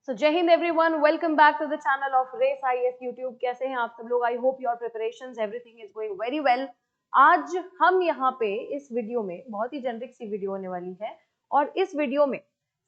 सो जय Hind everyone, welcome back to the channel of race IAS YouTube. कैसे हैं आप सब लोग? I hope your preparations everything is going very well. आज हम यहाँ पे इस वीडियो में बहुत ही जेनरिक सी वीडियो होने वाली है और इस वीडियो में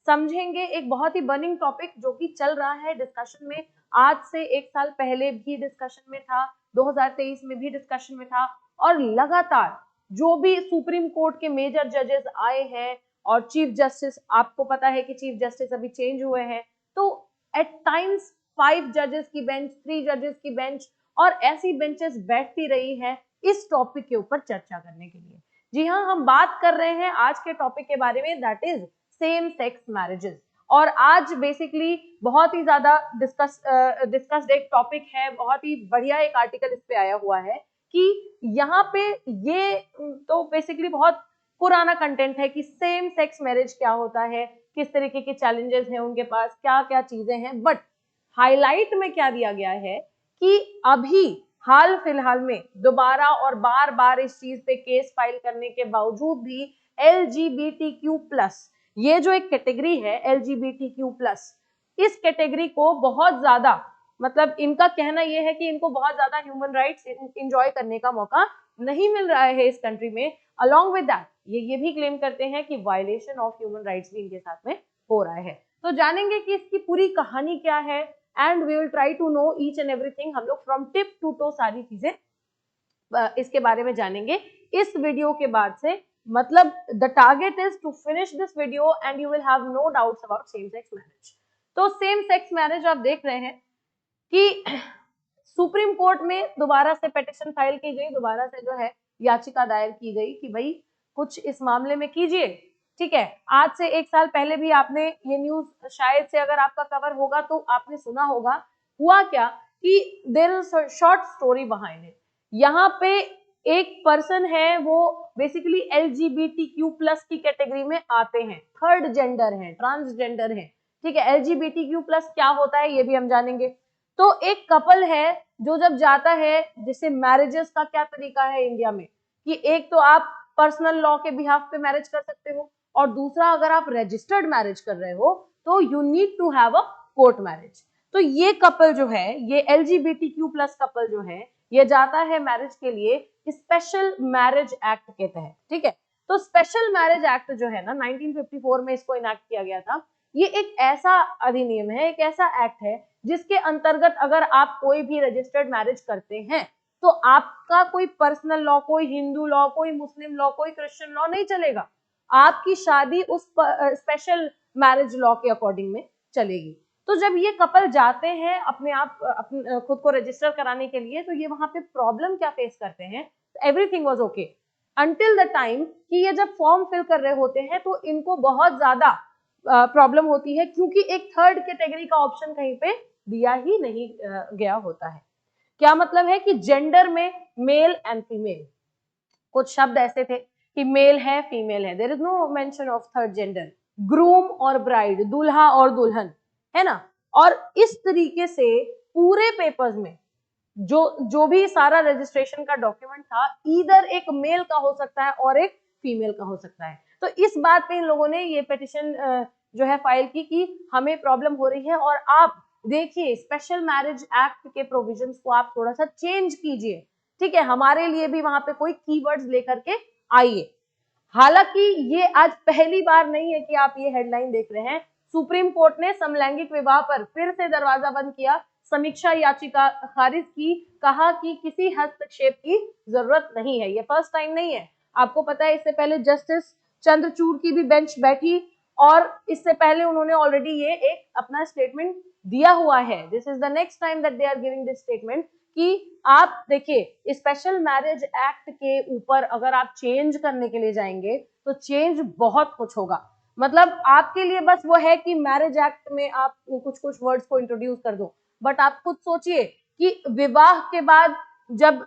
समझेंगे एक बहुत ही बर्निंग टॉपिक जो कि चल रहा है डिस्कशन में। आज से एक साल पहले भी डिस्कशन में था, 2023 में भी डिस्कशन में था और लगातार जो भी सुप्रीम कोर्ट के मेजर जजेस आए हैं और चीफ जस्टिस, आपको पता है कि चीफ जस्टिस अभी चेंज हुए हैं, तो एट टाइम्स 5 जजेस की बेंच, 3 जजेस की बेंच और ऐसी बेंचेस बैठती रही है इस टॉपिक के ऊपर चर्चा करने के लिए। जी हाँ, हम बात कर रहे हैं आज के टॉपिक के बारे में, that is same sex marriages. और आज बेसिकली बहुत ही ज्यादा डिस्कस्ड एक टॉपिक है, बहुत ही बढ़िया एक आर्टिकल इस पे आया हुआ है कि यहाँ पे ये तो बेसिकली बहुत पुराना कंटेंट है कि सेम सेक्स मैरिज क्या होता है, किस तरीके के चैलेंजेस हैं उनके पास, क्या क्या चीजें हैं। बट हाईलाइट में क्या दिया गया है कि अभी हाल फिलहाल में दोबारा और बार बार इस चीज पे केस फाइल करने के बावजूद भी LGBTQ+, ये जो एक कैटेगरी है LGBTQ+, इस कैटेगरी को बहुत ज्यादा, मतलब इनका कहना यह है कि इनको बहुत ज्यादा ह्यूमन राइट्स एंजॉय करने का मौका नहीं मिल रहा है इस कंट्री में। अलॉन्ग विद दैट ये भी क्लेम करते हैं कि वायलेशन ऑफ ह्यूमन राइट्स भी इनके साथ में हो रहा है। तो जानेंगे कि इसकी पूरी कहानी क्या है and we will try to know each and everything. हम लोग फ्रॉम टिप टू टो सारी चीजें इसके बारे में जानेंगे इस वीडियो के बाद से। मतलब the target is to finish this video and you will have no doubts about same sex marriage. तो सेम सेक्स मैरिज आप देख रहे हैं कि सुप्रीम कोर्ट में दोबारा से पिटीशन फाइल की गई, दोबारा से जो है याचिका दायर की गई कि भाई कुछ इस मामले में कीजिए। ठीक है, आज से एक साल पहले भी आपने ये न्यूज शायद से, अगर आपका कवर होगा तो आपने सुना होगा। हुआ क्या कि there is a short story behind it. यहाँ पे एक पर्सन है, वो बेसिकली LGBTQ+ की कैटेगरी में आते हैं, थर्ड जेंडर है, ट्रांसजेंडर है। ठीक है, LGBTQ+ क्या होता है ये भी हम जानेंगे। तो एक कपल है जो जब जाता है, जिससे मैरिजेस का क्या तरीका है इंडिया में कि एक तो आप पर्सनल लॉ के बिहाफ पे मैरिज कर सकते हो और दूसरा अगर आप रजिस्टर्ड मैरिज कर रहे हो तो you need to have a court marriage. तो ये कपल जो है, ये LGBTQ+ कपल जो है, ये जाता है मैरिज के लिए स्पेशल मैरिज एक्ट के तहत। ठीक है, तो स्पेशल मैरिज एक्ट जो है ना, 1954 में इसको इनैक्ट किया गया था। ये एक ऐसा अधिनियम है, एक ऐसा एक्ट है जिसके अंतर्गत अगर आप कोई भी रजिस्टर्ड मैरिज करते हैं तो आपका कोई पर्सनल लॉ, कोई हिंदू लॉ, कोई मुस्लिम लॉ, कोई क्रिश्चियन लॉ नहीं चलेगा। आपकी शादी उस स्पेशल मैरिज लॉ के अकॉर्डिंग में चलेगी। तो जब ये कपल जाते हैं अपने आप खुद को रजिस्टर कराने के लिए, तो ये वहां पे प्रॉब्लम क्या फेस करते हैं? Everything was okay until the time कि ये जब फॉर्म फिल कर रहे होते हैं तो इनको बहुत ज्यादा प्रॉब्लम होती है, क्योंकि एक थर्ड कैटेगरी का ऑप्शन कहीं पे दिया ही नहीं गया होता है। क्या मतलब है कि जेंडर में मेल एंड फीमेल, कुछ शब्द ऐसे थे कि मेल है, फीमेल है, there is no mention of third gender. Groom और ब्राइड, दूल्हा और दुल्हन, है ना। और इस तरीके से पूरे पेपर्स में जो भी सारा रजिस्ट्रेशन का डॉक्यूमेंट था, ईदर एक मेल का हो सकता है और एक फीमेल का हो सकता है। तो इस बात पे इन लोगों ने ये पिटीशन जो है फाइल की कि हमें प्रॉब्लम हो रही है और आप देखिए स्पेशल मैरिज एक्ट के प्रोविजंस को आप थोड़ा सा चेंज कीजिए। ठीक है, हमारे लिए भी वहां पे कोई कीवर्ड्स लेकर के आइए। हालांकि ये आज पहली बार नहीं है कि आप ये हेडलाइन देख रहे हैं। सुप्रीम कोर्ट ने समलैंगिक विवाह पर फिर से दरवाजा बंद किया, समीक्षा याचिका खारिज की, कहा कि किसी हस्तक्षेप की जरूरत नहीं है। ये फर्स्ट टाइम नहीं है, आपको पता है इससे पहले जस्टिस चंद्रचूड़ की भी बेंच बैठी और इससे पहले उन्होंने ऑलरेडी ये एक अपना स्टेटमेंट दिया हुआ है। This is the next time that they are giving this statement कि आप देखिए स्पेशल मैरिज एक्ट के ऊपर अगर आप चेंज करने के लिए जाएंगे तो चेंज बहुत कुछ होगा। मतलब आपके लिए बस वो है कि मैरिज एक्ट में आप कुछ कुछ वर्ड्स को इंट्रोड्यूस कर दो, बट आप खुद सोचिए कि विवाह के बाद जब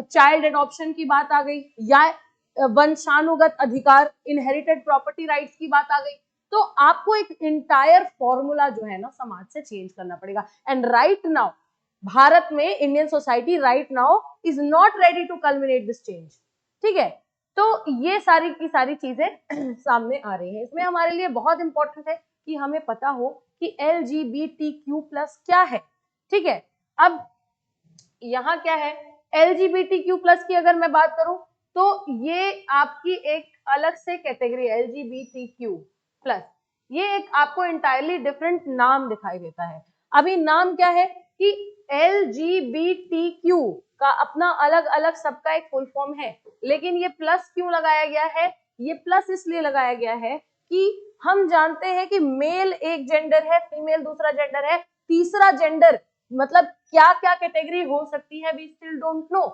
चाइल्ड एडॉप्शन की बात आ गई या वंशानुगत अधिकार, इनहेरिटेड प्रॉपर्टी राइट्स की बात आ गई, तो आपको एक इंटायर फॉर्मूला जो है ना समाज से चेंज करना पड़ेगा। एंड राइट नाउ भारत में Indian society right now is not ready to culminate this change. ठीक है, तो ये सारी की सारी चीजें सामने आ रही हैं। इसमें हमारे लिए बहुत इंपॉर्टेंट है कि हमें पता हो कि LGBTQ+ क्या है। ठीक है, अब यहाँ क्या है, LGBTQ+ की अगर मैं बात करूं तो ये आपकी एक अलग से कैटेगरी है। LGBTQ+, ये एक आपको इंटायरली डिफरेंट नाम दिखाई देता है। अभी नाम क्या है कि LGBTQ का अपना अलग अलग सबका एक फुल फॉर्म है, लेकिन ये प्लस क्यों लगाया गया है? ये प्लस इसलिए लगाया गया है कि हम जानते हैं कि मेल एक जेंडर है, फीमेल दूसरा जेंडर है, तीसरा जेंडर मतलब क्या क्या कैटेगरी हो सकती है, वी स्टिल डोंट नो।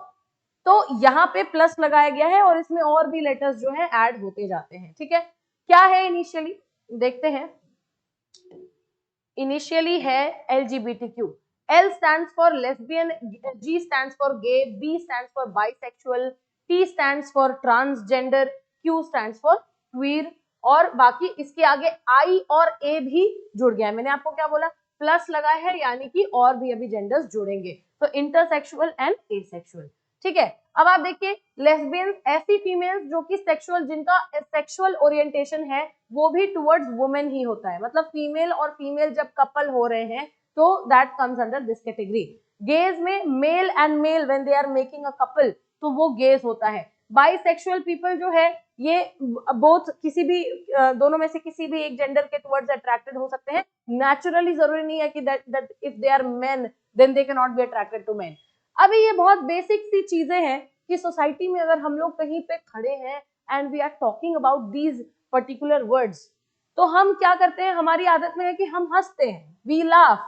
तो यहाँ पे प्लस लगाया गया है और इसमें और भी लेटर्स जो है ऐड होते जाते हैं। ठीक है, क्या है इनिशियली, देखते हैं। इनिशियली है LGBTQ। L stands for lesbian, G stands for gay, B stands for bisexual, T stands for transgender, Q stands for queer, और बाकी इसके आगे I और A भी जुड़ गया है। मैंने आपको क्या बोला, प्लस लगा है, यानी कि और भी अभी जेंडर्स जुड़ेंगे, तो इंटरसेक्सुअल एंड एसेक्सुअल। ठीक है, अब आप देखिए, लेस्बियंस ऐसी फीमेल्स जो कि सेक्सुअल, जिनका सेक्सुअल ओरिएंटेशन है वो भी टुवर्ड्स वुमेन ही होता है, मतलब फीमेल और फीमेल जब कपल हो रहे हैं तो that comes under this category. Gays में male and male when they are making a couple, तो वो गेज होता है। बाइसेक्सुअल पीपल जो है ये बोथ किसी भी दोनों में से किसी भी एक जेंडर के टुवर्ड्स अट्रैक्टेड हो सकते हैं। नेचुरली जरूरी नहीं है कि that if they are men then they can not be attracted to men. अभी ये बहुत बेसिक सी चीजें हैं कि सोसाइटी में अगर हम लोग कहीं पे खड़े हैं and we are talking about these particular words, तो हम क्या करते हैं, हमारी आदत में है कि हम हंसते हैं, वी लाफ।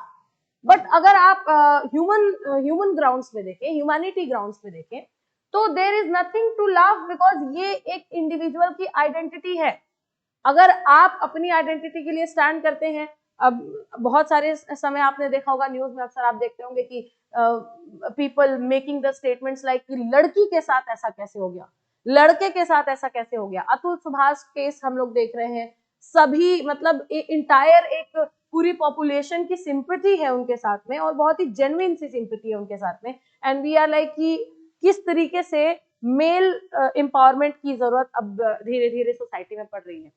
बट अगर आप ह्यूमन ग्राउंड्स पे देखें, ह्यूमैनिटी ग्राउंड्स पे देखें, तो there is nothing to laugh, because ये एक इंडिविजुअल की आइडेंटिटी है। अगर आप अपनी आइडेंटिटी के लिए स्टैंड करते हैं, अब बहुत सारे समय आपने देखा होगा, न्यूज में अक्सर आप देखते होंगे कि people making the statements like कि लड़की के साथ ऐसा कैसे हो गया, लड़के के साथ ऐसा कैसे हो गया। अतुल सुभाष केस हम लोग देख रहे हैं, सभी मतलब इंटायर एक पूरी पॉपुलेशन की सिंपैथी है उनके साथ में, और बहुत ही जेन्युइन सी सिंपैथी है उनके साथ में। एंड वी आर लाइक कि किस तरीके से मेल एम्पावरमेंट की जरूरत अब धीरे धीरे सोसाइटी में पड़ रही है।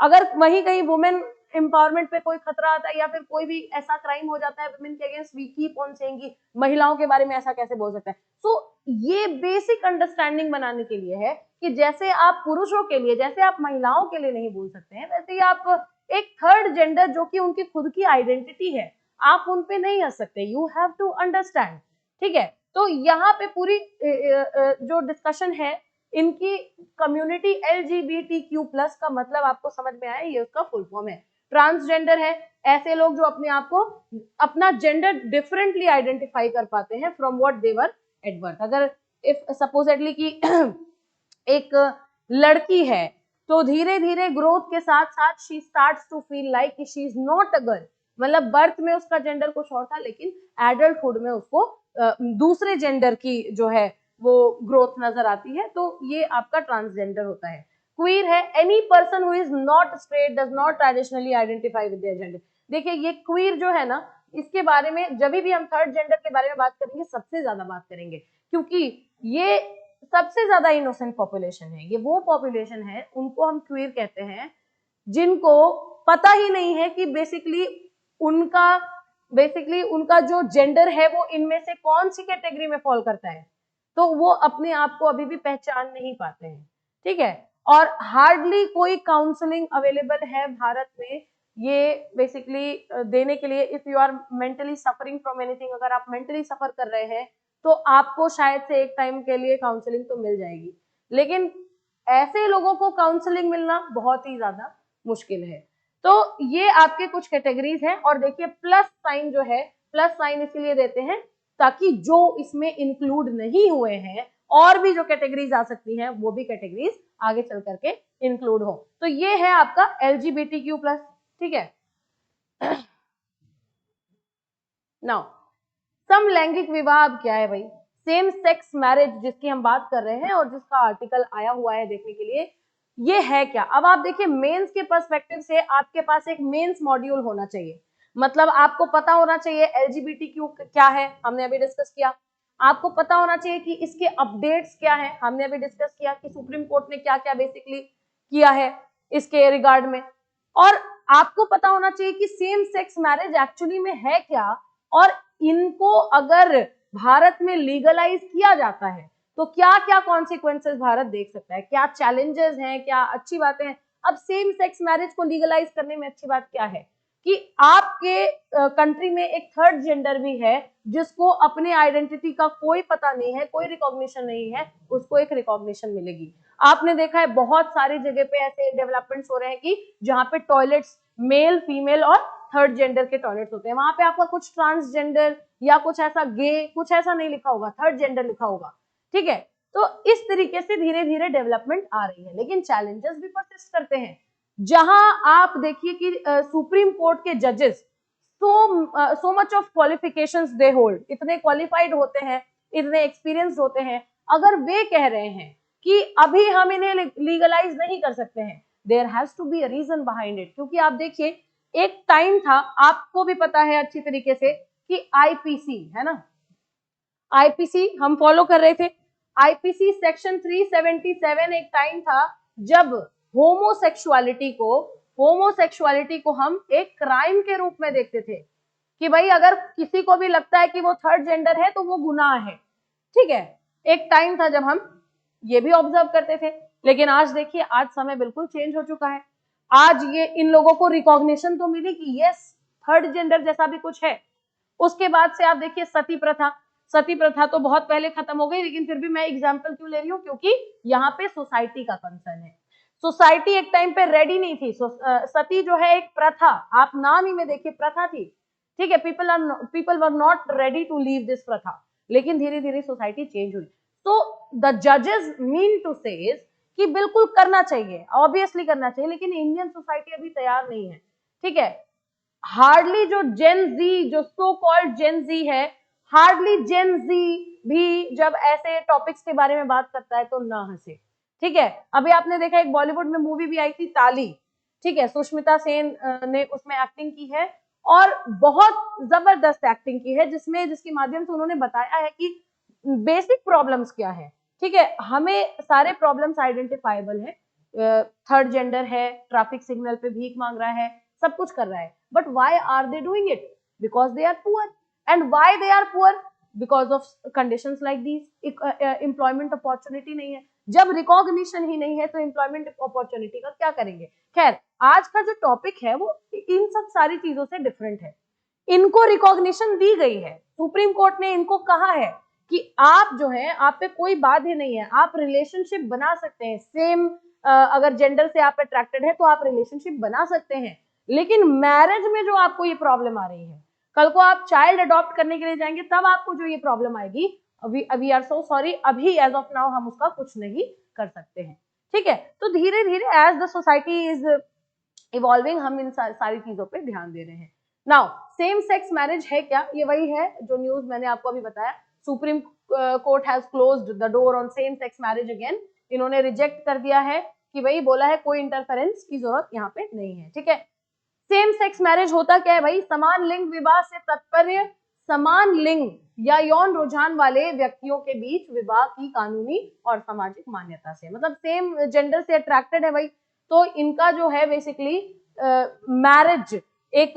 अगर वहीं कहीं वुमेन एम्पावरमेंट पे कोई खतरा आता है या फिर कोई भी ऐसा क्राइम हो जाता है वुमेन के against, we keep on saying कि महिलाओं के बारे में ऐसा कैसे बोल सकता है। सो ये बेसिक अंडरस्टैंडिंग बनाने के लिए है कि जैसे आप पुरुषों के लिए, जैसे आप महिलाओं के लिए नहीं बोल सकते हैं, वैसे ही आप एक थर्ड जेंडर जो कि उनकी खुद की आइडेंटिटी है, आप उन पे नहीं हंस सकते। You have to understand. ठीक है, तो यहाँ पे पूरी जो डिस्कशन है इनकी कम्युनिटी LGBTQ+ का मतलब आपको समझ में आया, ये उसका फुल फॉर्म है। ट्रांसजेंडर है ऐसे लोग जो अपने आप को अपना जेंडर डिफरेंटली आइडेंटिफाई कर पाते हैं from what they were at birth. अगर इफ सपोजेडली कि एक लड़की है तो धीरे धीरे ग्रोथ के साथ साथ she starts to feel like कि she is not a girl, मतलब बर्थ में उसका जेंडर कुछ और था, लेकिन एडल्टहुड में उसको दूसरे जेंडर की जो है वो ग्रोथ नजर आती है, तो ये आपका ट्रांसजेंडर होता है। क्वीर है any person who is not straight, does not traditionally identify with their gender. देखिए ये क्वीर जो है ना, इसके बारे में जब भी हम थर्ड जेंडर के बारे में बात करेंगे सबसे ज्यादा बात करेंगे, क्योंकि ये सबसे ज्यादा इनोसेंट पॉपुलेशन है। ये वो पॉपुलेशन है, उनको हम क्वीर कहते हैं, जिनको पता ही नहीं है कि बेसिकली उनका जो जेंडर है वो इनमें से कौन सी कैटेगरी में फॉल करता है, तो वो अपने आप को अभी भी पहचान नहीं पाते हैं। ठीक है, और हार्डली कोई काउंसलिंग अवेलेबल है भारत में ये बेसिकली देने के लिए। If you are mentally suffering from anything, अगर आप मेंटली सफर कर रहे हैं तो आपको शायद से एक टाइम के लिए काउंसलिंग तो मिल जाएगी, लेकिन ऐसे लोगों को काउंसलिंग मिलना बहुत ही ज्यादा मुश्किल है। तो ये आपके कुछ कैटेगरीज हैं, और देखिए प्लस साइन जो है, प्लस साइन इसीलिए देते हैं ताकि जो इसमें इंक्लूड नहीं हुए हैं और भी जो कैटेगरीज आ सकती हैं वो भी कैटेगरीज आगे चल करके इंक्लूड हो। तो ये है आपका LGBTQ+। ठीक है, नाउ समलैंगिक विवाह अब क्या है भाई? सेम सेक्स मैरिज जिसकी हम बात कर रहे हैं और जिसका आर्टिकल आया हुआ है देखने के लिए, ये है क्या? अब आप देखिए मेंस के पर्सपेक्टिव से आपके पास एक मेंस मॉड्यूल होना चाहिए, मतलब आपको पता होना चाहिए LGBTQ क्या है, हमने अभी डिस्कस किया। आपको पता होना चाहिए कि इसके अपडेट्स क्या है, हमने अभी डिस्कस किया कि सुप्रीम कोर्ट ने क्या क्या बेसिकली किया है इसके रिगार्ड में। और आपको पता होना चाहिए कि सेम सेक्स मैरिज एक्चुअली में है क्या, और इनको अगर भारत में लीगलाइज किया जाता है तो क्या क्या कॉन्सिक्वेंसेस भारत देख सकता है, क्या चैलेंजेस हैं, क्या अच्छी बातें हैं। अब सेम सेक्स मैरिज को लीगलाइज करने में अच्छी बात क्या है कि आपके कंट्री में एक थर्ड जेंडर भी है जिसको अपने आइडेंटिटी का कोई पता नहीं है, कोई रिकॉग्निशन नहीं है, उसको एक रिकॉग्निशन मिलेगी। आपने देखा है बहुत सारी जगह पे ऐसे डेवलपमेंट्स हो रहे हैं कि जहां पे टॉयलेट्स मेल फीमेल और थर्ड जेंडर के टॉयलेट्स होते हैं, वहां पे आपका कुछ ट्रांसजेंडर या कुछ ऐसा गे कुछ ऐसा नहीं लिखा होगा, थर्ड जेंडर लिखा होगा, ठीक है। तो इस तरीके से धीरे धीरे डेवलपमेंट आ रही है, लेकिन चैलेंजेस भी परसिस्ट करते हैं। जहां आप देखिए कि सुप्रीम कोर्ट के जजेस so much of qualifications they hold, इतने क्वालिफाइड होते हैं, इतने एक्सपीरियंस होते हैं, अगर वे कह रहे हैं कि अभी हम इन्हें लीगलाइज नहीं कर सकते हैं, there has to be a reason behind it. क्योंकि आप देखिए एक टाइम था, आपको भी पता है अच्छी तरीके से कि आईपीसी है ना, आईपीसी हम फॉलो कर रहे थे। आईपीसी सेक्शन 377 एक टाइम था जब होमोसेक्सुअलिटी को हम एक क्राइम के रूप में देखते थे कि भाई अगर किसी को भी लगता है कि वो थर्ड जेंडर है तो वो गुनाह है, ठीक है। एक टाइम था जब हम ये भी ऑब्जर्व करते थे, लेकिन आज देखिए आज समय बिल्कुल चेंज हो चुका है। आज ये इन लोगों को रिकॉग्निशन तो मिली कि यस थर्ड जेंडर जैसा भी कुछ है। उसके बाद से आप देखिए सती प्रथा तो बहुत पहले खत्म हो गई, लेकिन फिर भी मैं एग्जांपल क्यों ले रही हूँ, क्योंकि यहाँ पे सोसाइटी का कंसर्न है। सोसाइटी एक टाइम पे रेडी नहीं थी। सती जो है एक प्रथा, आप नाम ही में देखिए प्रथा थी, ठीक है। People were not ready to leave this प्रथा, लेकिन धीरे धीरे सोसाइटी चेंज हुई। तो द जजेस मीन टू से कि बिल्कुल करना चाहिए, ऑब्वियसली करना चाहिए, लेकिन इंडियन सोसाइटी अभी तैयार नहीं है, ठीक है। हार्डली जो जेन जी, जो सो कॉल्ड जेन जी है, हार्डली जेन जी भी जब ऐसे टॉपिक्स के बारे में बात करता है तो ना हंसे, ठीक है। अभी आपने देखा एक बॉलीवुड में मूवी भी आई थी ताली, ठीक है, सुष्मिता सेन ने उसमें एक्टिंग की है और बहुत जबरदस्त एक्टिंग की है, जिसके माध्यम से उन्होंने बताया है कि बेसिक प्रॉब्लम्स क्या है, ठीक है। हमें सारे प्रॉब्लम्स आइडेंटिफाइबल है, थर्ड जेंडर है, ट्रैफिक सिग्नल पे भीख मांग रहा है, सब कुछ कर रहा है, but why are they doing it? Because they are poor. And why they are poor? Because of conditions like these. Employment opportunity नहीं है, जब रिकॉग्निशन ही नहीं है तो एम्प्लॉयमेंट अपॉर्चुनिटी का क्या करेंगे। खैर, आज का जो टॉपिक है वो इन सब सारी चीजों से डिफरेंट है। इनको रिकॉग्निशन दी गई है, सुप्रीम कोर्ट ने इनको कहा है कि आप जो है, आप पे कोई बाध्य नहीं है, आप रिलेशनशिप बना सकते हैं, सेम अगर जेंडर से आप अट्रैक्टेड है तो आप रिलेशनशिप बना सकते हैं। लेकिन मैरिज में जो आपको ये प्रॉब्लम आ रही है, कल को आप चाइल्ड अडॉप्ट करने के लिए जाएंगे तब आपको जो ये प्रॉब्लम आएगी, वी आर सो सॉरी, अभी एज ऑफ नाउ हम उसका कुछ नहीं कर सकते हैं, ठीक है। तो धीरे धीरे as the society is evolving, हम इन सारी चीजों पे ध्यान दे रहे हैं। नाउ सेम सेक्स मैरिज है क्या? ये वही है जो न्यूज मैंने आपको अभी बताया। Supreme court has closed the door on same sex marriage again. इन्होंने रिजेक्ट कर दिया है कि भाई बोला है कोई इंटरफेरेंस की जरूरत यहाँ पे नहीं है, ठीक है। सेम सेक्स मैरिज होता क्या है भाई? समान लिंग विवाह से तात्पर्य समान लिंग या यौन रुझान वाले व्यक्तियों के बीच विवाह की कानूनी और सामाजिक मान्यता से, मतलब सेम जेंडर से अट्रैक्टेड है भाई, तो इनका जो है बेसिकली मैरिज एक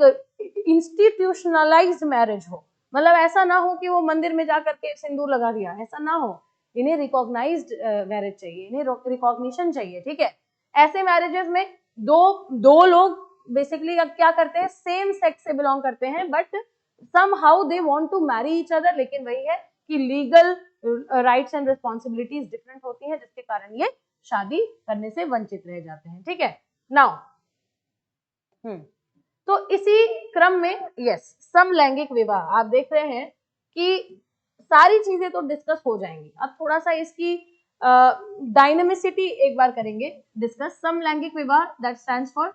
इंस्टीट्यूशनलाइज्ड मैरिज हो, मतलब ऐसा ना हो कि वो मंदिर में जाकर के सिंदूर लगा दिया, ऐसा ना हो। इन्हें रिकॉग्नाइज्ड मैरिज चाहिए, इन्हें रिकॉग्निशन चाहिए, ठीक है। ऐसे मैरिजेस में दो लोग बेसिकली क्या करते हैं, सेम सेक्स से बिलोंग करते हैं, but somehow they want to marry each other, लेकिन वही है कि legal rights and responsibilities different होती है, जिसके कारण ये शादी करने से वंचित रह जाते हैं, ठीक है। नाउ तो इसी क्रम में यस समलैंगिक विवाह, आप देख रहे हैं कि सारी चीजें तो डिस्कस हो जाएंगी। अब थोड़ा सा इसकी डायनेमिसिटी एक बार करेंगे डिस्कस। समलैंगिक विवाह that stands for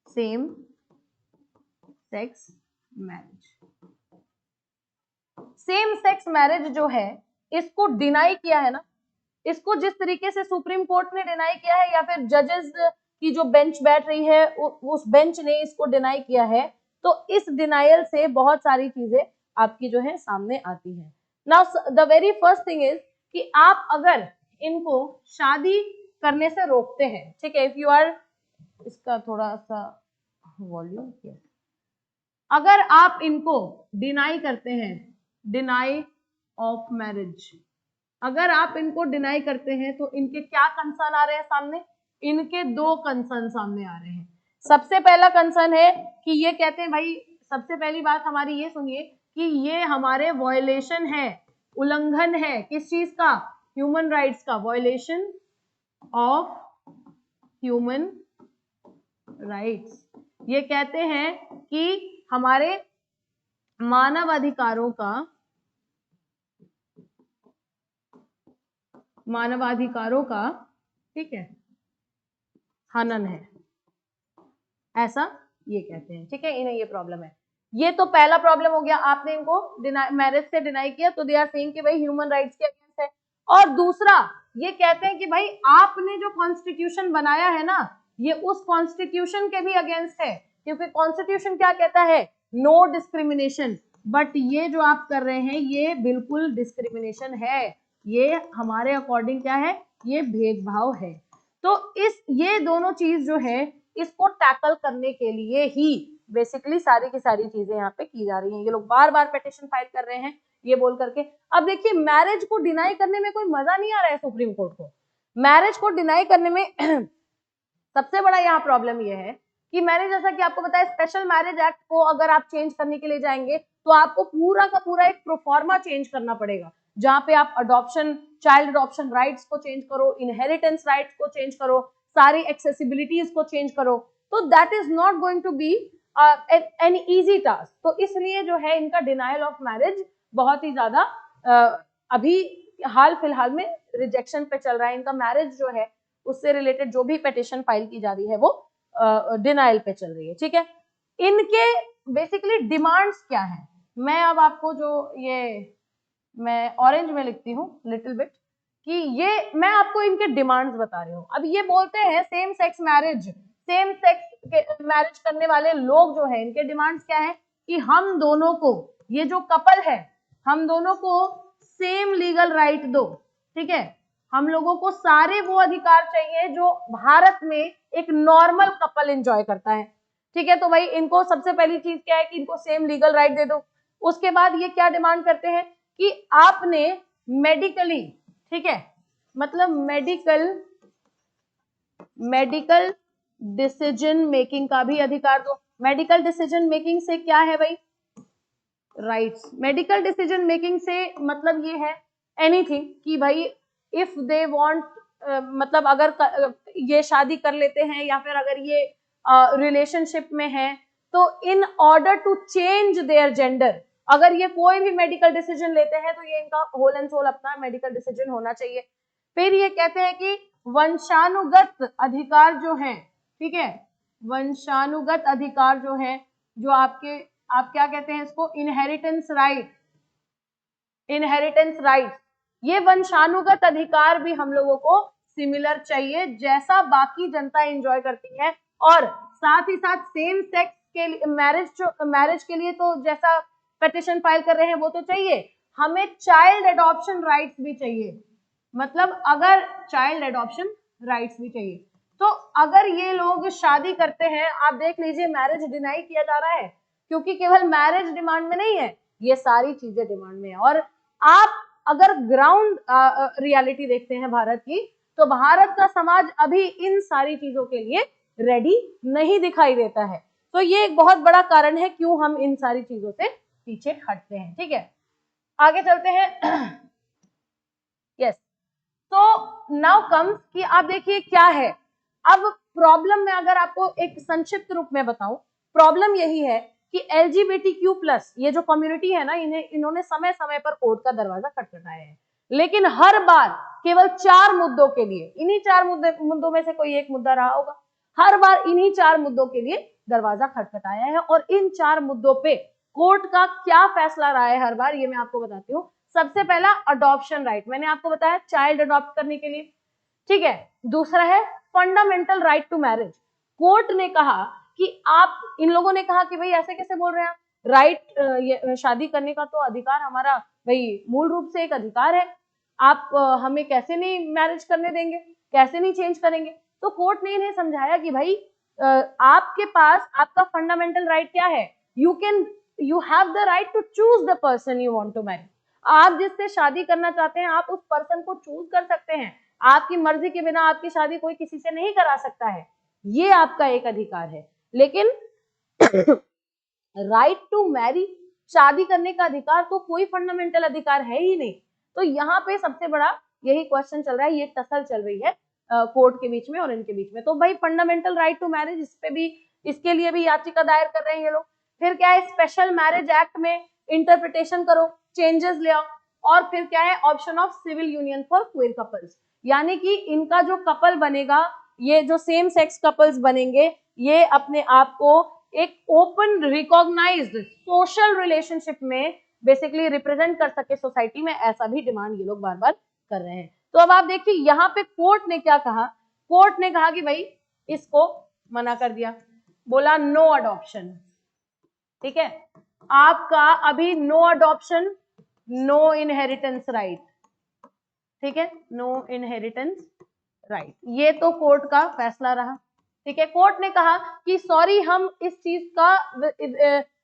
same sex marriage. Same sex marriage जो है इसको डिनाई किया है ना, इसको जिस तरीके से सुप्रीम कोर्ट ने डिनाई किया है या फिर जजेस की जो बेंच बैठ रही है उस बेंच ने इसको डिनाई किया है, तो इस डिनायल से बहुत सारी चीजें आपकी जो है सामने आती है। Now the very first thing is कि आप अगर इनको शादी करने से रोकते हैं, ठीक है, इफ यू आर, इसका थोड़ा सा वॉल्यूम यस, अगर आप इनको डिनाई करते हैं, डिनाई ऑफ मैरिज, अगर आप इनको डिनाई करते हैं तो इनके क्या कंसर्न आ रहे हैं सामने, इनके दो कंसर्न सामने आ रहे हैं। सबसे पहला कंसर्न है कि ये कहते हैं भाई, सबसे पहली बात हमारी ये सुनिए कि ये हमारे वायलेशन है, उल्लंघन है किस चीज का, ह्यूमन राइट्स का, वायलेशन ऑफ ह्यूमन राइट्स। ये कहते हैं कि हमारे मानव अधिकारों का, मानवाधिकारों का, ठीक है, हनन है, ऐसा ये कहते हैं। ठीक है, इन्हें ये प्रॉब्लम है। ये तो पहला प्रॉब्लम हो गया, आपने इनको मैरिज से डिनाई किया तो दे आर सेइंग कि भाई ह्यूमन राइट्स के अगेंस्ट है। और दूसरा ये कहते हैं कि भाई आपने जो कॉन्स्टिट्यूशन बनाया है ना, ये उस कॉन्स्टिट्यूशन के भी अगेंस्ट है, क्योंकि कॉन्स्टिट्यूशन क्या कहता है, नो डिस्क्रिमिनेशन, बट ये जो आप कर रहे हैं ये बिल्कुल डिस्क्रिमिनेशन है, ये हमारे अकॉर्डिंग क्या है, ये भेदभाव है। तो ये दोनों चीज जो है इसको टैकल करने के लिए ही बेसिकली सारी की सारी चीजें यहाँ पे की जा रही हैं। ये लोग बार बार पिटीशन फाइल कर रहे हैं ये बोल करके। अब देखिए मैरिज को डिनाई करने में कोई मजा नहीं आ रहा है सुप्रीम कोर्ट को, मैरिज को डिनाई करने में सबसे बड़ा यहाँ प्रॉब्लम ये है कि मैंने जैसा कि आपको बताया स्पेशल मैरिज एक्ट को अगर आप चेंज करने के लिए जाएंगे तो आपको पूरा का पूरा एक प्रोफॉर्मा चेंज करना पड़ेगा, जहां पे आप अडॉप्शन, चाइल्ड अडॉप्शन राइट्स को चेंज करो, इनहेरिटेंस राइट्स को चेंज करो, सारी एक्सेसिबिलिटीज को चेंज करो। तो that is not going to be an easy task. तो इसलिए जो है इनका डिनायल ऑफ मैरिज बहुत ही ज्यादा अभी हाल फिलहाल में रिजेक्शन पे चल रहा है। इनका मैरिज जो है उससे रिलेटेड जो भी पिटीशन फाइल की जा रही है वो डिनाइल पे चल रही है। ठीक है, इनके बेसिकली डिमांड्स क्या है, मैं अब आपको जो ये मैं ऑरेंज में लिखती हूँ लिटिल बिट कि ये मैं आपको इनके डिमांड्स बता रही हूँ। अब ये बोलते हैं same sex marriage, same sex marriage करने वाले लोग जो है इनके डिमांड्स क्या है कि हम दोनों को, ये जो कपल है हम दोनों को सेम लीगल राइट दो। ठीक है, हम लोगों को सारे वो अधिकार चाहिए जो भारत में एक नॉर्मल कपल एंजॉय करता है। ठीक है, तो भाई इनको सबसे पहली चीज क्या है कि इनको सेम लीगल राइट दे दो। उसके बाद ये क्या डिमांड करते हैं कि आपने मेडिकली, ठीक है, मतलब मेडिकल डिसीजन मेकिंग का भी अधिकार दो। मेडिकल डिसीजन मेकिंग से क्या है भाई, राइट्स। मेडिकल डिसीजन मेकिंग से मतलब ये है एनीथिंग कि भाई इफ दे वांट, मतलब अगर ये शादी कर लेते हैं या फिर अगर ये रिलेशनशिप में है तो in order to change their gender, अगर ये कोई भी मेडिकल डिसीजन लेते हैं तो ये इनका होल एंड सोल अपना मेडिकल डिसीजन होना चाहिए। फिर ये कहते हैं कि वंशानुगत अधिकार जो है, ठीक है, वंशानुगत अधिकार जो है, जो आप क्या कहते हैं इसको, इनहेरिटेंस राइट, इनहेरिटेंस राइट, ये वंशानुगत अधिकार भी हम लोगों को सिमिलर चाहिए जैसा बाकी जनता एंजॉय करती है। और साथ ही साथ सेम सेक्स के मैरिज के लिए तो जैसा पिटीशन फाइल कर रहे हैं वो तो चाहिए, हमें चाइल्ड एडॉप्शन राइट्स भी चाहिए। मतलब अगर चाइल्ड एडॉप्शन राइट्स भी चाहिए, तो अगर ये लोग शादी करते हैं, आप देख लीजिए मैरिज डिनाई किया जा रहा है क्योंकि केवल मैरिज डिमांड में नहीं है, ये सारी चीजें डिमांड में है। और आप अगर ग्राउंड रियलिटी देखते हैं भारत की, तो भारत का समाज अभी इन सारी चीजों के लिए रेडी नहीं दिखाई देता है। तो ये एक बहुत बड़ा कारण है क्यों हम इन सारी चीजों से पीछे हटते हैं। ठीक है, आगे चलते हैं। यस, तो नाउ कम्स कि आप देखिए क्या है अब प्रॉब्लम में, अगर आपको एक संक्षिप्त रूप में बताऊं, प्रॉब्लम यही है कि LGBTQ+ ये जो कम्युनिटी है ना, इन्होंने समय समय पर कोर्ट का दरवाजा खटखटाया है, लेकिन हर बार केवल 4 मुद्दों के लिए, इन्हीं 4 मुद्दों में से कोई एक मुद्दा रहा होगा, हर बार इन्हीं 4 मुद्दों के लिए दरवाजा खटखटाया है। और इन 4 मुद्दों पे कोर्ट का क्या फैसला रहा है हर बार, ये मैं आपको बताती हूँ। सबसे पहला अडॉप्शन राइट, मैंने आपको बताया चाइल्ड अडॉप्ट करने के लिए, ठीक है। दूसरा है fundamental right to marriage, court ने कहा कि आप, इन लोगों ने कहा कि भाई ऐसे कैसे बोल रहे हैं आप, राइट शादी करने का तो अधिकार हमारा भाई मूल रूप से एक अधिकार है, आप हमें कैसे नहीं मैरिज करने देंगे, कैसे नहीं चेंज करेंगे। तो कोर्ट ने इन्हें समझाया कि भाई आपके पास आपका फंडामेंटल राइट क्या है, you have the right to choose the person you want to marry. आप जिससे शादी करना चाहते हैं आप उस पर्सन को चूज कर सकते हैं, आपकी मर्जी के बिना आपकी शादी कोई किसी से नहीं करा सकता है, ये आपका एक अधिकार है। लेकिन राइट टू मैरी, शादी करने का अधिकार तो कोई फंडामेंटल अधिकार है ही नहीं। तो यहाँ पे सबसे बड़ा यही क्वेश्चन चल रहा है, ये टसल चल रही है कोर्ट के बीच में और इनके बीच में। तो भाई फंडामेंटल राइट टू मैरिज, इस पे भी, इसके लिए भी याचिका दायर कर रहे हैं ये लोग। फिर क्या है, स्पेशल मैरिज एक्ट में इंटरप्रिटेशन करो, चेंजेस ले आओ। और फिर क्या है, option of civil union for queer couples, यानी कि इनका जो कपल बनेगा, ये जो सेम सेक्स कपल्स बनेंगे, ये अपने आप को एक ओपन रिकॉग्नाइज्ड सोशल रिलेशनशिप में बेसिकली रिप्रेजेंट कर सके सोसाइटी में, ऐसा भी डिमांड ये लोग बार बार कर रहे हैं। तो अब आप देखिए यहाँ पे कोर्ट ने क्या कहा, कोर्ट ने कहा कि भाई इसको मना कर दिया, बोला नो अडॉप्शन। ठीक है, आपका अभी no adoption, no inheritance right. ठीक है, नो इनहेरिटेंस राइट, ये तो कोर्ट का फैसला रहा। ठीक है, कोर्ट ने कहा कि सॉरी, हम इस चीज का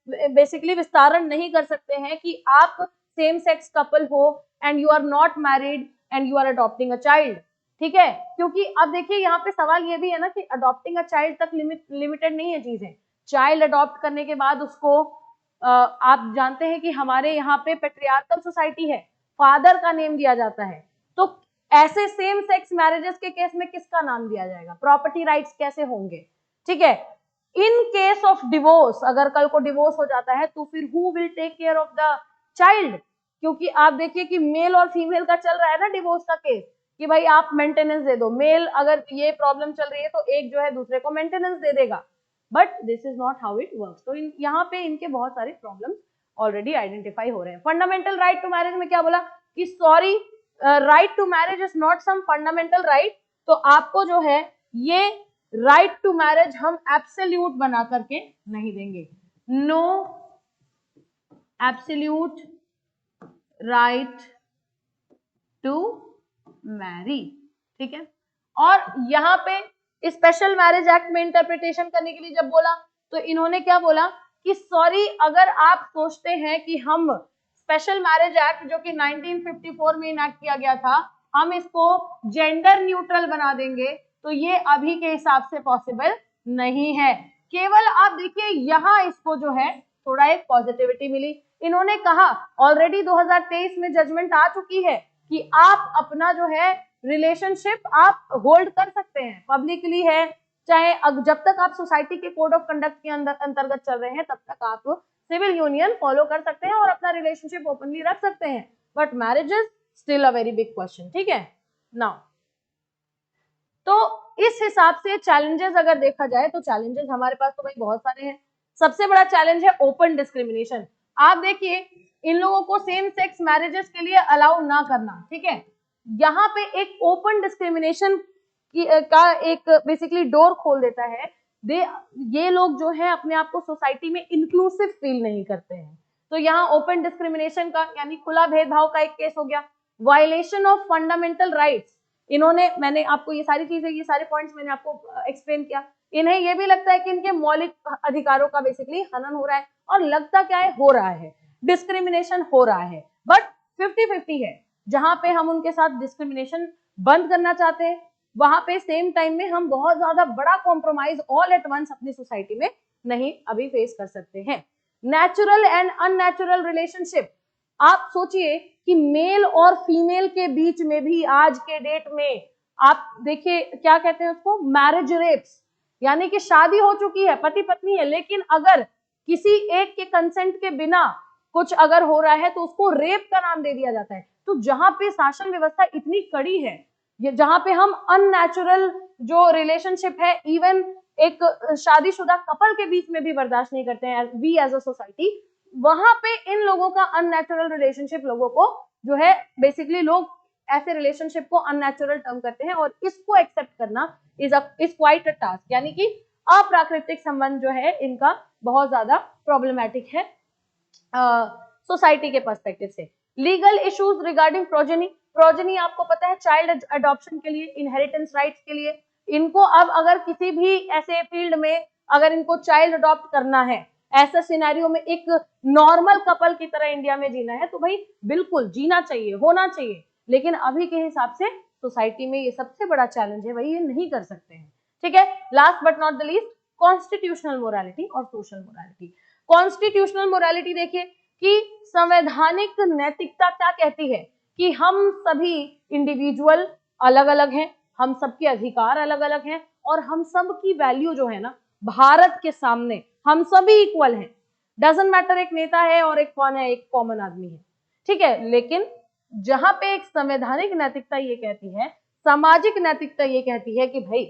बेसिकली विस्तारण नहीं कर सकते हैं कि आप सेम सेक्स कपल हो and you are not married and you are adopting a child. ठीक है, क्योंकि अब देखिए यहाँ पे सवाल ये भी है ना कि अडॉप्टिंग अ चाइल्ड तक लिमिटेड नहीं है चीजें। चाइल्ड अडॉप्ट करने के बाद उसको आप जानते हैं कि हमारे यहाँ पे पेट्रियार्कल सोसाइटी है, फादर का नेम दिया जाता है। तो ऐसे सेम सेक्स मैरिजेस के केस में किसका नाम दिया जाएगा, प्रॉपर्टी राइट्स कैसे होंगे। ठीक है, इन केस ऑफ डिवोर्स, अगर कल को डिवोर्स हो जाता है तो फिर who will take care of the child, क्योंकि आप देखिए कि मेल और फीमेल का चल रहा है ना डिवोर्स का केस, कि भाई आप मेंटेनेंस दे दो, मेल अगर ये प्रॉब्लम चल रही है तो एक जो है दूसरे को मेंटेनेंस दे देगा, but this is not how it works. तो यहाँ पे इनके बहुत सारे प्रॉब्लम्स ऑलरेडी आइडेंटिफाई हो रहे हैं। फंडामेंटल राइट टू मैरिज में क्या बोला कि sorry, right to marriage is not some fundamental right, तो आपको जो है ये राइट टू मैरिज हम एब्सोल्यूट बना करके नहीं देंगे, no absolute right to marry. ठीक है, और यहाँ पे स्पेशल मैरिज एक्ट में इंटरप्रिटेशन करने के लिए जब बोला तो इन्होंने क्या बोला कि सॉरी, अगर आप सोचते हैं कि हम स्पेशल मैरिज एक्ट जो कि 1954 में इनैक्ट किया गया था, हम इसको जेंडर न्यूट्रल बना देंगे, तो ये अभी के हिसाब से पॉसिबल नहीं है। केवल आप देखिए यहाँ इसको जो है थोड़ा एक पॉजिटिविटी मिली। इन्होंने कहा ऑलरेडी 2023 में जजमेंट आ चुकी है कि आप अपना जो है रिलेशनशिप आप होल्ड कर सकते हैं, पब्लिकली है, चाहे जब तक आप सोसाइटी के कोड ऑफ कंडक्ट के अंतर्गत चल रहे हैं तब तक आप सिविल यूनियन फॉलो कर सकते हैं और अपना रिलेशनशिप ओपनली रख सकते हैं, but marriage is still a very big question. ठीक है, नाउ तो इस हिसाब से चैलेंजेस अगर देखा जाए तो चैलेंजेस हमारे पास तो भाई बहुत सारे हैं। सबसे बड़ा चैलेंज है ओपन डिस्क्रिमिनेशन। आप देखिए इन लोगों को सेम सेक्स मैरिजेस के लिए अलाउ ना करना, ठीक है, यहाँ पे एक ओपन डिस्क्रिमिनेशन का एक बेसिकली डोर खोल देता है। ये लोग जो है अपने आप को सोसाइटी में इंक्लूसिव फील नहीं करते हैं, तो यहाँ ओपन डिस्क्रिमिनेशन का यानी खुला भेदभाव का एक केस हो गया। वायलेशन ऑफ फंडामेंटल राइट्स, इन्होंने, मैंने आपको ये सारी चीजें, ये सारे पॉइंट्स मैंने आपको एक्सप्लेन किया। इन्हें ये भी लगता है कि इनके मौलिक अधिकारों का बेसिकली हनन हो रहा है, और लगता क्या है, हो रहा है, डिस्क्रिमिनेशन हो रहा है, बट 50-50 है। जहां पे हम उनके साथ डिस्क्रिमिनेशन बंद करना चाहते हैं, वहां पे सेम टाइम में हम बहुत ज्यादा बड़ा कॉम्प्रोमाइज ऑल एट वंस अपनी सोसाइटी में नहीं अभी फेस कर सकते हैं। नेचुरल एंड अननेचुरल रिलेशनशिप, आप सोचिए कि मेल और फीमेल के बीच में भी आज के डेट में आप देखिए क्या कहते हैं उसको, मैरिज रेप्स, यानी कि शादी हो चुकी है, पति पत्नी है, लेकिन अगर किसी एक के कंसेंट के बिना कुछ अगर हो रहा है तो उसको रेप का नाम दे दिया जाता है। तो जहां पे शासन व्यवस्था इतनी कड़ी है, ये जहां पे हम अननेचुरल जो रिलेशनशिप है इवन एक शादीशुदा कपल के बीच में भी बर्दाश्त नहीं करते हैं वी एज अ सोसाइटी, वहां पे इन लोगों का अननेचुरल रिलेशनशिप लोगों को जो है बेसिकली लोग ऐसे रिलेशनशिप को अननेचुरल टर्म करते हैं, और इसको एक्सेप्ट करना इज क्वाइट अ टास्क, यानी कि अप्राकृतिक संबंध जो है इनका बहुत ज्यादा प्रॉब्लमेटिक है सोसाइटी के पर्सपेक्टिव से। Legal issues regarding progeny, progeny आपको पता है चाइल्ड अडॉप्शन के लिए, इनहेरिटेंस राइट्स के लिए, इनको अब अगर किसी भी ऐसे फील्ड में अगर इनको चाइल्ड अडॉप्ट करना है, ऐसा सिनेरियो में एक नॉर्मल कपल की तरह इंडिया में जीना है, तो भाई बिल्कुल जीना चाहिए, होना चाहिए। लेकिन अभी के हिसाब से सोसाइटी में ये सबसे बड़ा चैलेंज है, भाई ये नहीं कर सकते हैं। ठीक है, last but not the least, constitutional morality और सोशल मोरालिटी। कॉन्स्टिट्यूशनल मोरालिटी देखिए कि संवैधानिक नैतिकता क्या कहती है कि हम सभी इंडिविजुअल अलग अलग हैं, हम सबके अधिकार अलग अलग हैं, और हम सब की वैल्यू जो है ना भारत के सामने हम सभी इक्वल हैं। डजंट मैटर एक नेता है और एक कौन है, एक कॉमन आदमी है। ठीक है, लेकिन जहां पे एक संवैधानिक नैतिकता ये कहती है, सामाजिक नैतिकता ये कहती है कि भाई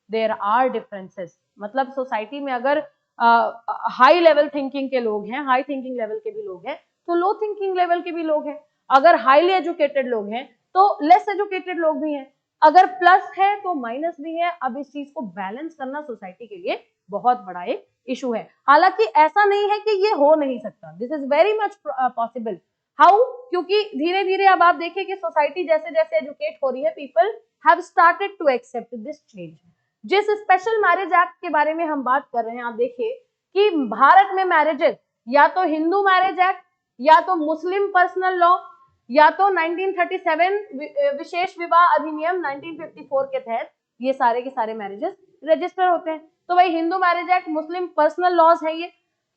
देयर आर डिफरेंसेस, मतलब सोसाइटी में अगर हाई लेवल थिंकिंग के लोग हैं, हाई थिंकिंग लेवल के भी लोग हैं, तो लो थिंकिंग लेवल के भी लोग हैं। अगर हाईली एजुकेटेड लोग हैं तो लेस एजुकेटेड लोग भी हैं, अगर प्लस है तो माइनस भी है। अब इस चीज को बैलेंस करना सोसाइटी के लिए बहुत बड़ा एक इशू है। हालांकि ऐसा नहीं है कि ये हो नहीं सकता, this is very much possible. How? क्योंकि धीरे धीरे अब आप देखिए कि सोसाइटी जैसे जैसे एजुकेट हो रही है, people have started to accept this change. जिस स्पेशल मैरिज एक्ट के बारे में हम बात कर रहे हैं, आप देखिए कि भारत में मैरिजेस या तो हिंदू मैरिज एक्ट, या तो मुस्लिम पर्सनल लॉ, या तो 1937 विशेष विवाह अधिनियम 1954 के तहत ये सारे के सारे मैरिजेस रजिस्टर होते हैं। तो भाई हिंदू मैरिज एक्ट, मुस्लिम पर्सनल लॉज है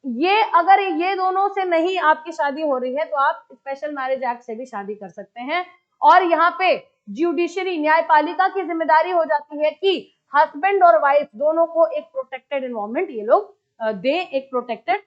ये अगर ये दोनों से नहीं आपकी शादी हो रही है तो आप स्पेशल मैरिज एक्ट से भी शादी कर सकते हैं। और यहाँ पे जुडिशरी, न्यायपालिका की जिम्मेदारी हो जाती है कि हस्बैंड और वाइफ दोनों को एक प्रोटेक्टेड एनवायरमेंट ये लोग दे, एक प्रोटेक्टेड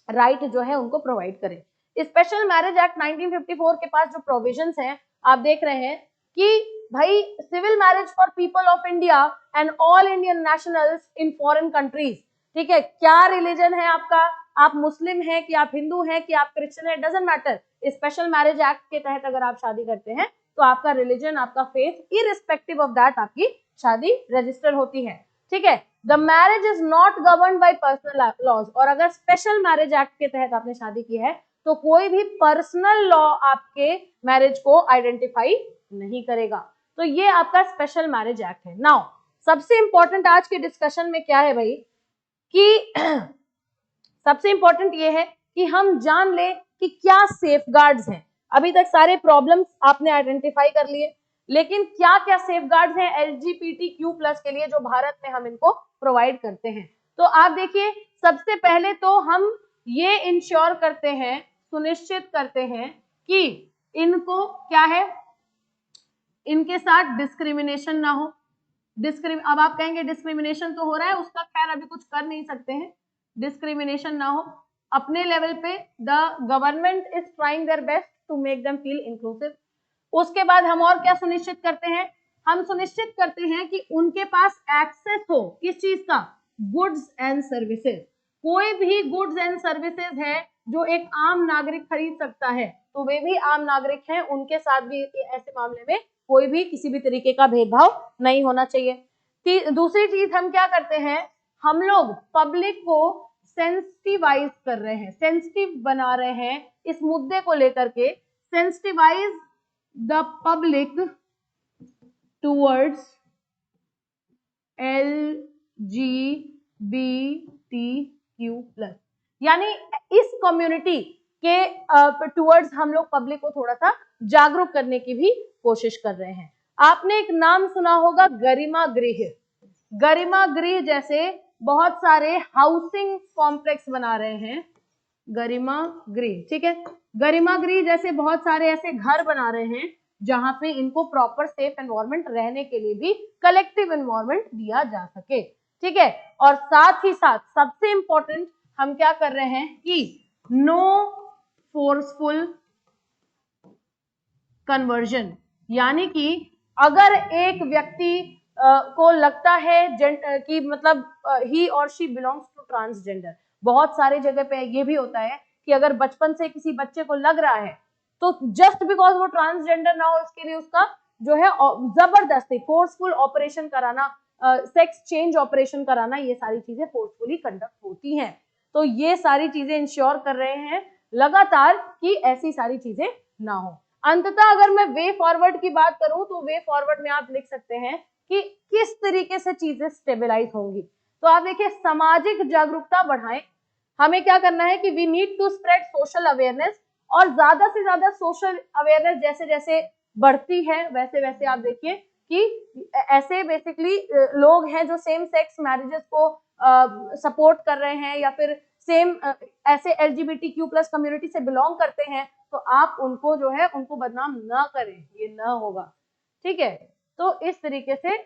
राइट जो है उनको प्रोवाइड करें। स्पेशल मैरिज एक्ट 1954 के पास जो प्रोविजंस हैं आप देख रहे हैं कि भाई civil marriage for people of India and all Indian nationals in foreign countries. ठीक है, क्या रिलीजन है आपका, आप मुस्लिम हैं कि आप हिंदू हैं कि आप क्रिश्चियन है, doesn't matter. Special marriage act के तहत अगर आप शादी करते हैं तो आपका रिलीजन, आपका फेथ, इररिस्पेक्टिव ऑफ दैट आपकी शादी रजिस्टर होती है। ठीक है, the marriage is not governed by personal laws. और अगर स्पेशल मैरिज एक्ट के तहत आपने शादी की है तो कोई भी पर्सनल लॉ आपके मैरिज को आइडेंटिफाई नहीं करेगा। तो ये आपका स्पेशल मैरिज एक्ट है। नाउ सबसे इंपॉर्टेंट आज के डिस्कशन में क्या है भाई कि सबसे इंपॉर्टेंट ये है कि हम जान ले कि क्या सेफगार्ड्स हैं। अभी तक सारे प्रॉब्लम्स आपने आइडेंटिफाई कर लिए, लेकिन क्या क्या सेफगार्ड्स हैं LGBTQ+ के लिए जो भारत में हम इनको प्रोवाइड करते हैं। तो आप देखिए, सबसे पहले तो हम ये इंश्योर करते हैं, सुनिश्चित करते हैं कि इनको क्या है, इनके साथ डिस्क्रिमिनेशन ना हो। अब आप कहेंगे डिस्क्रिमिनेशन तो हो रहा है, उसका खैर अभी कुछ कर नहीं सकते हैं, डिस्क्रिमिनेशन ना हो। अपने लेवल पे the government is trying their best to make them feel inclusive. उसके बाद हम और क्या सुनिश्चित करते हैं, हम सुनिश्चित करते हैं कि उनके पास एक्सेस हो किस चीज का, गुड्स एंड सर्विसेज। कोई भी गुड्स एंड सर्विसेज है जो एक आम नागरिक खरीद सकता है तो वे भी आम नागरिक हैं, उनके साथ भी ऐसे मामले में कोई भी किसी भी तरीके का भेदभाव नहीं होना चाहिए। दूसरी चीज हम क्या करते हैं, हम लोग पब्लिक को सेंसिटिवाइज कर रहे हैं, सेंसिटिव बना रहे हैं इस मुद्दे को लेकर के, सेंसिटिवाइज द पब्लिक टूवर्ड्स LGBTQ+, यानी इस कम्युनिटी के टूवर्ड्स हम लोग पब्लिक को थोड़ा सा जागरूक करने की भी कोशिश कर रहे हैं। आपने एक नाम सुना होगा गरिमा गृह। गरिमा गृह जैसे बहुत सारे हाउसिंग कॉम्प्लेक्स बना रहे हैं, गरिमा गृह। ठीक है, गरिमा गृह जैसे बहुत सारे ऐसे घर बना रहे हैं जहां पे इनको प्रॉपर सेफ एनवायरनमेंट रहने के लिए भी कलेक्टिव एनवायरनमेंट दिया जा सके। ठीक है, और साथ ही साथ सबसे इंपॉर्टेंट हम क्या कर रहे हैं कि नो फोर्सफुल कन्वर्जन, यानी कि अगर एक व्यक्ति को लगता है कि मतलब ही और शी बिलोंग्स टू ट्रांसजेंडर, बहुत सारे जगह पे ये भी होता है कि अगर बचपन से किसी बच्चे को लग रहा है तो जस्ट बिकॉज वो ट्रांसजेंडर ना हो इसके लिए उसका जो है जबरदस्ती फोर्सफुल ऑपरेशन कराना, सेक्स चेंज ऑपरेशन कराना, ये सारी चीजें फोर्सफुली कंडक्ट होती हैं। तो ये सारी चीजें इंश्योर कर रहे हैं लगातार कि ऐसी सारी चीजें ना हो। अंततः अगर मैं वे फॉरवर्ड की बात करूं तो वे फॉरवर्ड में आप लिख सकते हैं कि किस तरीके से चीजें स्टेबलाइज होंगी। तो आप देखिए, सामाजिक जागरूकता बढ़ाएं। हमें क्या करना है कि we need to spread social awareness, और ज्यादा से ज्यादा सोशल अवेयरनेस जैसे जैसे बढ़ती है वैसे वैसे आप देखिए कि ऐसे बेसिकली लोग हैं जो सेम सेक्स मैरिजेस को सपोर्ट कर रहे हैं या फिर सेम ऐसे LGBTQ+ कम्युनिटी से बिलोंग करते हैं, तो आप उनको जो है उनको बदनाम ना करें, ये ना होगा, ठीक है। तो इस तरीके से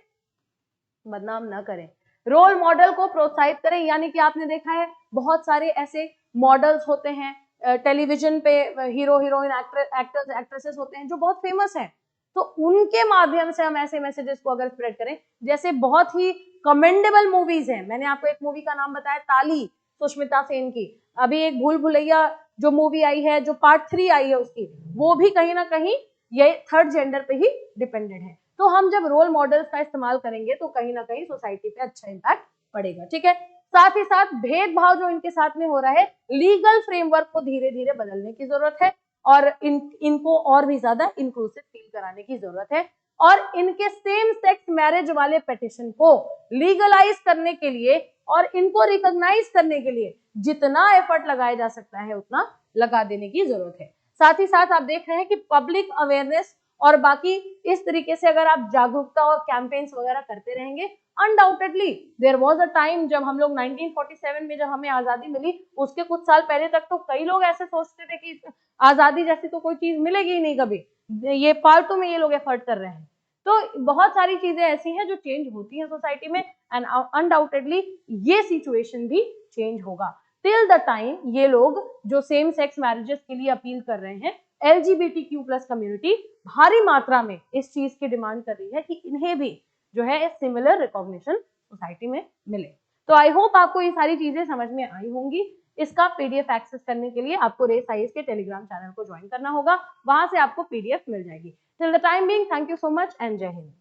बदनाम ना करें। रोल मॉडल को प्रोत्साहित करें, यानी कि आपने देखा है बहुत सारे ऐसे मॉडल्स होते हैं टेलीविजन पे, हीरो हीरोइन एक्टर्स एक्ट्रेसेस होते हैं जो बहुत फेमस हैं, तो उनके माध्यम से हम ऐसे मैसेजेस को अगर स्प्रेड करें, जैसे बहुत ही कमेंडेबल मूवीज हैं। मैंने आपको एक मूवी का नाम बताया, ताली, सुष्मिता सेन की। अभी एक भूल भुलैया जो मूवी आई है, जो पार्ट 3 आई है उसकी, वो भी कहीं ना कहीं ये थर्ड जेंडर पे ही डिपेंडेंट है। तो हम जब रोल मॉडल्स का इस्तेमाल करेंगे तो कहीं ना कहीं सोसाइटी पे अच्छा इम्पैक्ट पड़ेगा, ठीक है। साथ ही साथ भेदभाव जो इनके साथ में हो रहा है, लीगल फ्रेमवर्क को धीरे धीरे बदलने की जरूरत है, और इनको और भी ज्यादा इंक्लूसिव फील कराने की जरूरत है, और इनके सेम सेक्स मैरिज वाले पेटिशन को लीगलाइज करने के लिए और इनको रिकॉग्नाइज करने के लिए जितना एफर्ट लगाया जा सकता है उतना लगा देने की जरूरत है। साथ ही साथ आप देख रहे हैं कि पब्लिक अवेयरनेस और बाकी इस तरीके से अगर आप जागरूकता और कैंपेन्स वगैरह करते रहेंगे, undoubtedly there was a time जब हम लोग 1947 में जब हमें आजादी मिली, उसके कुछ साल पहले तक तो कई लोग ऐसे सोचते थे कि आजादी जैसी तो कोई चीज मिलेगी ही नहीं कभी, ये फालतू में ये लोग एफर्ट कर रहे हैं। तो बहुत सारी चीजें ऐसी हैं जो चेंज होती हैं सोसाइटी में, एंड अनडाउटेडली ये सिचुएशन भी चेंज होगा। टिल द टाइम ये लोग जो सेम सेक्स मैरिजेस के लिए अपील कर रहे हैं, LGBTQ+ कम्युनिटी भारी मात्रा में इस चीज की डिमांड कर रही है कि इन्हें भी जो है सिमिलर रिकॉग्निशन सोसाइटी में मिले। तो आई होप आपको ये सारी चीजें समझ में आई होंगी। इसका PDF एक्सेस करने के लिए आपको रेस IAS के टेलीग्राम चैनल को ज्वाइन करना होगा, वहां से आपको PDF मिल जाएगी। Till the time being, thank you so much and जय हिंद।